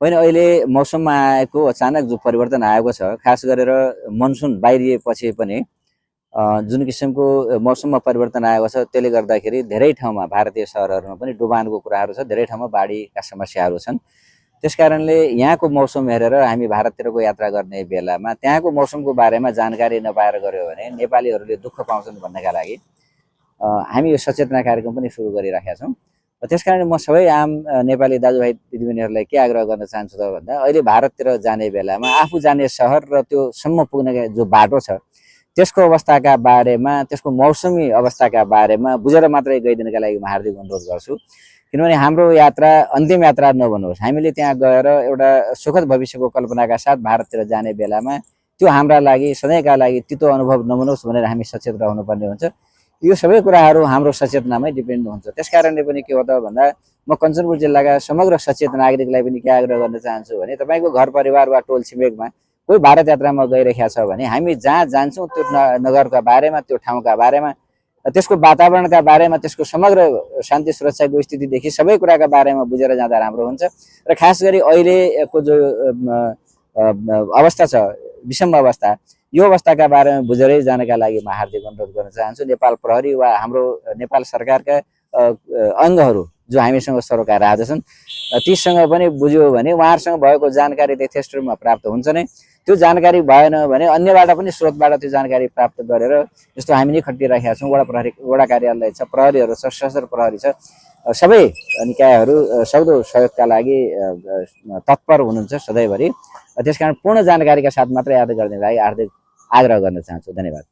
होइन अहिले मौसममा आएको अचानक जो परिवर्तन आएको छ, खास गरेर मनसुन बाहिरिएपछि पनि जुन किसिमको मौसममा परिवर्तन आएको छ त्यसले गर्दाखेरि धेरै ठाउँमा भारतीय सहरहरूमा पनि डुबानको कुराहरू छ, धेरै ठाउँमा बाढीका समस्याहरू छन्। त्यसकारणले यहाँको मौसम हेरेर हामी भारततिरको यात्रा गर्ने बेलामा त्यहाँको मौसमको बारेमा जानकारी नपाएर गऱ्यो भने नेपालीहरूले दुःख पाउँछन् भन्नका लागि हामी यो सचेतना कार्यक्रम पनि सुरु गरिराखेका छौँ। त्यसकारण म सबै आम नेपाली दाजुभाइ दिदीबहिनीहरूलाई के आग्रह गर्न चाहन्छु त भन्दा अहिले भारततिर जाने बेलामा आफू जाने सहर र त्यो सम्म पुग्ने जो बाटो छ त्यसको अवस्थाका बारेमा, त्यसको मौसमी अवस्थाका बारेमा बुझेर मात्रै गइदिनका लागि म हार्दिक अनुरोध गर्छु। किनभने हाम्रो यात्रा अन्तिम यात्रा नबनोस्, हामीले त्यहाँ गएर एउटा सुखद भविष्यको कल्पनाका साथ भारततिर जाने बेलामा त्यो हाम्रा लागि सधैँका लागि तितो अनुभव नबनोस् भनेर हामी सचेत रहनुपर्ने हुन्छ। यो सबै कुराहरू हाम्रो सचेतनामै डिपेन्ड हुन्छ। त्यसकारणले पनि के हो त भन्दा म कञ्चनपुर जिल्लाका समग्र सचेत नागरिकलाई पनि के आग्रह गर्न चाहन्छु भने तपाईँको घर परिवार वा टोल छिमेकमा कोही भारत यात्रामा गइरहेको छ भने हामी जहाँ जान्छौँ त्यो नगरका बारेमा, त्यो ठाउँका बारेमा, त्यसको वातावरणका बारेमा, त्यसको समग्र शान्ति सुरक्षाको स्थितिदेखि सबै कुराका बारेमा बुझेर जाँदा राम्रो हुन्छ। र खास गरी अहिलेको जो अवस्था छ, विषम अवस्था, यो अवस्थाका बारेमा बुझेरै जानका लागि म हार्दिक अनुरोध गर्न चाहन्छु। नेपाल प्रहरी वा हाम्रो नेपाल सरकारका अङ्गहरू जो हामीसँग सरोकार राख्दछन् तीसँग पनि बुझ्यो भने उहाँहरूसँग भएको जानकारी यथेष्ट रूपमा प्राप्त हुन्छ नै। त्यो जानकारी भएन भने अन्यबाट पनि स्रोतबाट त्यो जानकारी प्राप्त गरेर, जस्तो हामी नै खटिरहेका छौँ, वडा कार्यालय छ, प्रहरीहरू छ, सशस्त्र प्रहरी छ, सबै निकायहरू सक्दो सहयोगका लागि तत्पर हुनुहुन्छ सधैँभरि। त्यसकारण पूर्ण जानकारीका साथ मात्रै यात्रा गर्ने लागि हार्दिक आग्रह गर्न चाहन्छु। धन्यवाद।